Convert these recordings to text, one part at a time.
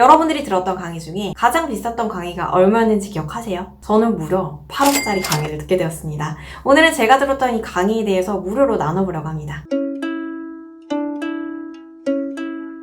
여러분들이 들었던 강의 중에 가장 비쌌던 강의가 얼마였는지 기억하세요? 저는 무려 8억짜리 강의를 듣게 되었습니다. 오늘은 제가 들었던 이 강의에 대해서 무료로 나눠보려고 합니다.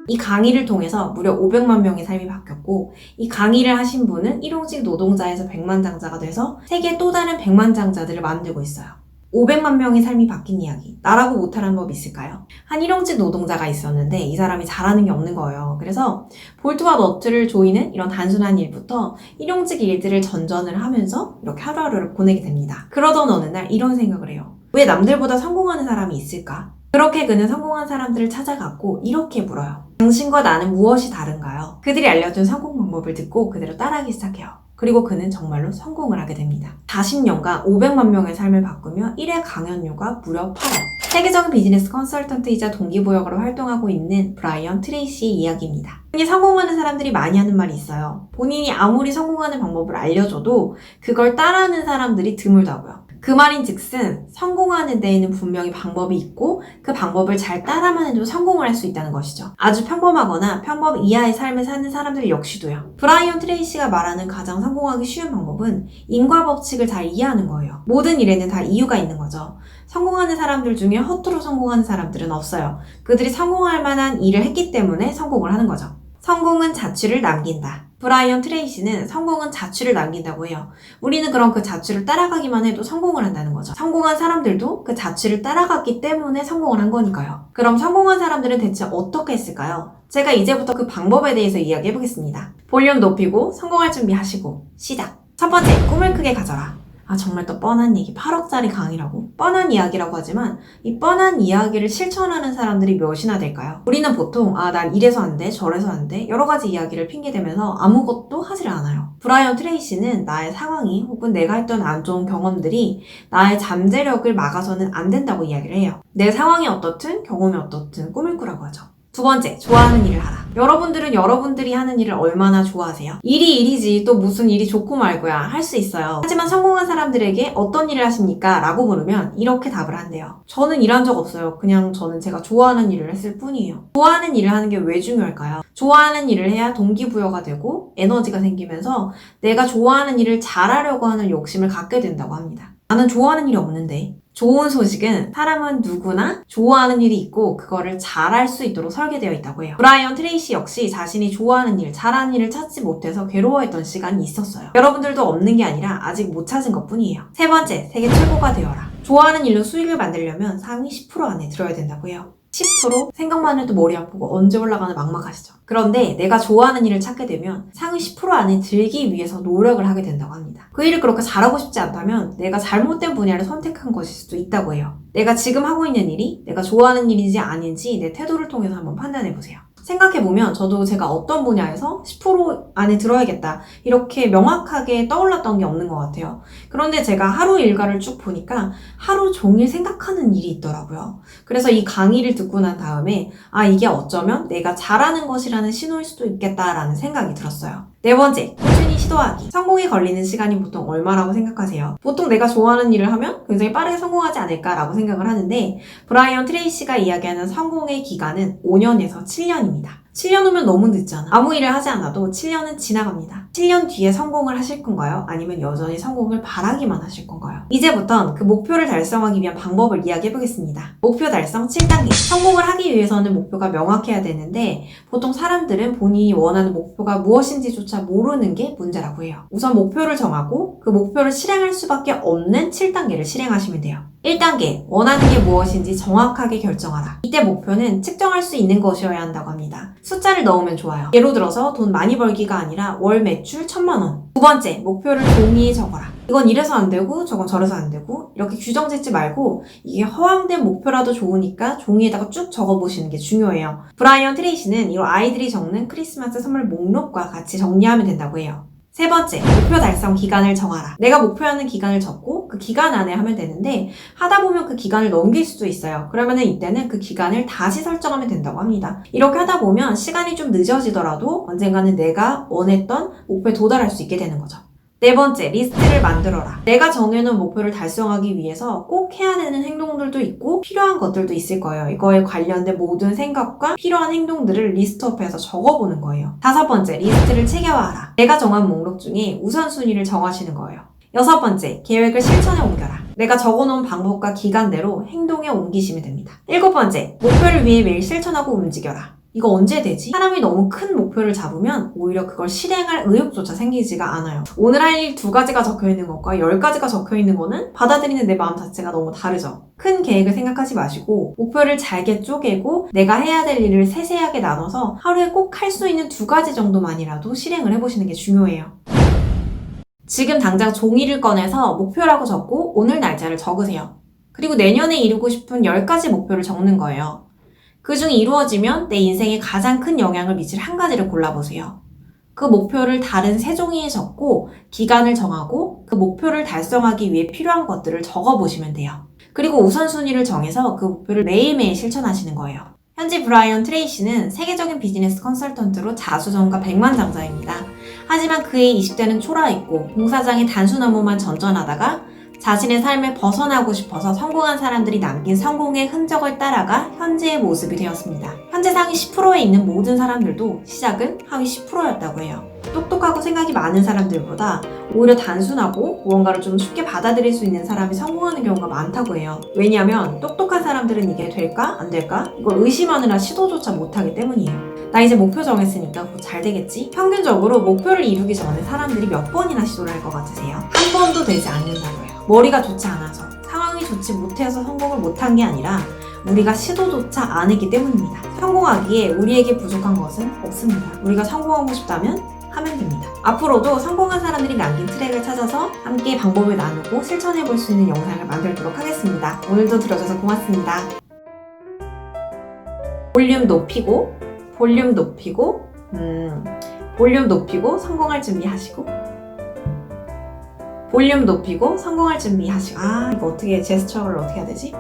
이 강의를 통해서 무려 500만 명의 삶이 바뀌었고, 이 강의를 하신 분은 일용직 노동자에서 백만장자가 돼서 세계 또 다른 백만장자들을 만들고 있어요. 500만 명의 삶이 바뀐 이야기, 나라고 못하는 법이 있을까요? 한 일용직 노동자가 있었는데 이 사람이 잘하는 게 없는 거예요. 그래서 볼트와 너트를 조이는 이런 단순한 일부터 일용직 일들을 전전을 하면서 이렇게 하루하루를 보내게 됩니다. 그러던 어느 날 이런 생각을 해요. 왜 남들보다 성공하는 사람이 있을까? 그렇게 그는 성공한 사람들을 찾아갔고 이렇게 물어요. 당신과 나는 무엇이 다른가요? 그들이 알려준 성공 방법을 듣고 그대로 따라하기 시작해요. 그리고 그는 정말로 성공을 하게 됩니다. 40년간 500만 명의 삶을 바꾸며 1회 강연료가 무려 8억. 세계적인 비즈니스 컨설턴트이자 동기부여가로 활동하고 있는 브라이언 트레이시의 이야기입니다. 흔히 성공하는 사람들이 많이 하는 말이 있어요. 본인이 아무리 성공하는 방법을 알려줘도 그걸 따라하는 사람들이 드물다고요. 그 말인즉슨 성공하는 데에는 분명히 방법이 있고 그 방법을 잘 따라만 해도 성공을 할 수 있다는 것이죠. 아주 평범하거나 평범 이하의 삶을 사는 사람들 역시도요. 브라이언 트레이시가 말하는 가장 성공하기 쉬운 방법은 인과 법칙을 잘 이해하는 거예요. 모든 일에는 다 이유가 있는 거죠. 성공하는 사람들 중에 허투루 성공하는 사람들은 없어요. 그들이 성공할 만한 일을 했기 때문에 성공을 하는 거죠. 성공은 자취를 남긴다. 브라이언 트레이시는 성공은 자취를 남긴다고 해요. 우리는 그럼 그 자취를 따라가기만 해도 성공을 한다는 거죠. 성공한 사람들도 그 자취를 따라갔기 때문에 성공을 한 거니까요. 그럼 성공한 사람들은 대체 어떻게 했을까요? 제가 이제부터 그 방법에 대해서 이야기해 보겠습니다. 볼륨 높이고 성공할 준비하시고 시작! 첫 번째, 꿈을 크게 가져라. 정말 또 뻔한 얘기, 8억짜리 강의라고? 뻔한 이야기라고 하지만 이 뻔한 이야기를 실천하는 사람들이 몇이나 될까요? 우리는 보통 난 이래서 안 돼, 저래서 안 돼, 여러 가지 이야기를 핑계대면서 아무것도 하지를 않아요. 브라이언 트레이시는 나의 상황이 혹은 내가 했던 안 좋은 경험들이 나의 잠재력을 막아서는 안 된다고 이야기를 해요. 내 상황이 어떻든 경험이 어떻든 꿈을 꾸라고 하죠. 두 번째, 좋아하는 일을 하라. 여러분들은 여러분들이 하는 일을 얼마나 좋아하세요? 일이 일이지 또 무슨 일이 좋고 말고야 할 수 있어요. 하지만 성공한 사람들에게 어떤 일을 하십니까? 라고 물으면 이렇게 답을 한대요. 저는 일한 적 없어요. 그냥 저는 제가 좋아하는 일을 했을 뿐이에요. 좋아하는 일을 하는 게 왜 중요할까요? 좋아하는 일을 해야 동기부여가 되고 에너지가 생기면서 내가 좋아하는 일을 잘하려고 하는 욕심을 갖게 된다고 합니다. 나는 좋아하는 일이 없는데. 좋은 소식은 사람은 누구나 좋아하는 일이 있고 그거를 잘할 수 있도록 설계되어 있다고 해요. 브라이언 트레이시 역시 자신이 좋아하는 일, 잘하는 일을 찾지 못해서 괴로워했던 시간이 있었어요. 여러분들도 없는 게 아니라 아직 못 찾은 것뿐이에요. 세 번째, 세계 최고가 되어라. 좋아하는 일로 수익을 만들려면 상위 10% 안에 들어야 된다고 해요. 10% 생각만 해도 머리 아프고 언제 올라가나 막막하시죠. 그런데 내가 좋아하는 일을 찾게 되면 상위 10% 안에 들기 위해서 노력을 하게 된다고 합니다. 그 일을 그렇게 잘하고 싶지 않다면 내가 잘못된 분야를 선택한 것일 수도 있다고 해요. 내가 지금 하고 있는 일이 내가 좋아하는 일인지 아닌지 내 태도를 통해서 한번 판단해보세요. 생각해보면 저도 제가 어떤 분야에서 10% 안에 들어야겠다 이렇게 명확하게 떠올랐던 게 없는 것 같아요. 그런데 제가 하루 일과를 쭉 보니까 하루 종일 생각하는 일이 있더라고요. 그래서 이 강의를 듣고 난 다음에 이게 어쩌면 내가 잘하는 것이라는 신호일 수도 있겠다라는 생각이 들었어요. 네 번째, 꾸준히 시도하기. 성공에 걸리는 시간이 보통 얼마라고 생각하세요? 보통 내가 좋아하는 일을 하면 굉장히 빠르게 성공하지 않을까라고 생각을 하는데 브라이언 트레이시가 이야기하는 성공의 기간은 5년에서 7년입니다. 7년 후면 너무 늦잖아. 아무 일을 하지 않아도 7년은 지나갑니다. 7년 뒤에 성공을 하실 건가요? 아니면 여전히 성공을 바라기만 하실 건가요? 이제부턴 그 목표를 달성하기 위한 방법을 이야기해보겠습니다. 목표 달성 7단계. 성공을 하기 위해서는 목표가 명확해야 되는데 보통 사람들은 본인이 원하는 목표가 무엇인지조차 모르는 게 문제라고 해요. 우선 목표를 정하고 그 목표를 실행할 수밖에 없는 7단계를 실행하시면 돼요. 1단계, 원하는 게 무엇인지 정확하게 결정하라. 이때 목표는 측정할 수 있는 것이어야 한다고 합니다. 숫자를 넣으면 좋아요. 예로 들어서 돈 많이 벌기가 아니라 월 매출 1,000만 원. 두 번째, 목표를 종이에 적어라. 이건 이래서 안 되고 저건 저래서 안 되고 이렇게 규정 짓지 말고 이게 허황된 목표라도 좋으니까 종이에다가 쭉 적어보시는 게 중요해요. 브라이언 트레이시는 이걸 아이들이 적는 크리스마스 선물 목록과 같이 정리하면 된다고 해요. 세 번째, 목표 달성 기간을 정하라. 내가 목표하는 기간을 적고 그 기간 안에 하면 되는데 하다 보면 그 기간을 넘길 수도 있어요. 그러면은 이때는 그 기간을 다시 설정하면 된다고 합니다. 이렇게 하다 보면 시간이 좀 늦어지더라도 언젠가는 내가 원했던 목표에 도달할 수 있게 되는 거죠. 네 번째, 리스트를 만들어라. 내가 정해놓은 목표를 달성하기 위해서 꼭 해야 되는 행동들도 있고 필요한 것들도 있을 거예요. 이거에 관련된 모든 생각과 필요한 행동들을 리스트업해서 적어보는 거예요. 다섯 번째, 리스트를 체계화하라. 내가 정한 목록 중에 우선순위를 정하시는 거예요. 여섯 번째, 계획을 실천에 옮겨라. 내가 적어놓은 방법과 기간대로 행동에 옮기시면 됩니다. 일곱 번째, 목표를 위해 매일 실천하고 움직여라. 이거 언제 되지? 사람이 너무 큰 목표를 잡으면 오히려 그걸 실행할 의욕조차 생기지가 않아요. 오늘 할 일 2가지가 적혀있는 것과 10가지가 적혀있는 거는 받아들이는 내 마음 자체가 너무 다르죠. 큰 계획을 생각하지 마시고 목표를 잘게 쪼개고 내가 해야 될 일을 세세하게 나눠서 하루에 꼭 할 수 있는 2가지 정도만이라도 실행을 해보시는 게 중요해요. 지금 당장 종이를 꺼내서 목표라고 적고 오늘 날짜를 적으세요. 그리고 내년에 이루고 싶은 10가지 목표를 적는 거예요. 그 중 이루어지면 내 인생에 가장 큰 영향을 미칠 한 가지를 골라보세요. 그 목표를 다른 3종이에 적고 기간을 정하고 그 목표를 달성하기 위해 필요한 것들을 적어보시면 돼요. 그리고 우선순위를 정해서 그 목표를 매일매일 실천하시는 거예요. 현재 브라이언 트레이시는 세계적인 비즈니스 컨설턴트로 자수성가 백만장자입니다. 하지만 그의 20대는 초라했고 공사장의 단순 업무만 전전하다가 자신의 삶을 벗어나고 싶어서 성공한 사람들이 남긴 성공의 흔적을 따라가 현재의 모습이 되었습니다. 현재 상위 10%에 있는 모든 사람들도 시작은 하위 10%였다고 해요. 똑똑하고 생각이 많은 사람들보다 오히려 단순하고 무언가를 좀 쉽게 받아들일 수 있는 사람이 성공하는 경우가 많다고 해요. 왜냐하면 똑똑한 사람들은 이게 될까? 안 될까? 이걸 의심하느라 시도조차 못하기 때문이에요. 나 이제 목표 정했으니까 곧 잘 되겠지? 평균적으로 목표를 이루기 전에 사람들이 몇 번이나 시도를 할 것 같으세요? 한 번도 되지 않는다고 해요. 머리가 좋지 않아서, 상황이 좋지 못해서 성공을 못한 게 아니라 우리가 시도조차 안 했기 때문입니다. 성공하기에 우리에게 부족한 것은 없습니다. 우리가 성공하고 싶다면 하면 됩니다. 앞으로도 성공한 사람들이 남긴 트랙을 찾아서 함께 방법을 나누고 실천해볼 수 있는 영상을 만들도록 하겠습니다. 오늘도 들어줘서 고맙습니다. 볼륨 높이고 성공할 준비하시고 볼륨 높이고 성공할 준비하시고 이거 어떻게 제스처를 어떻게 해야 되지?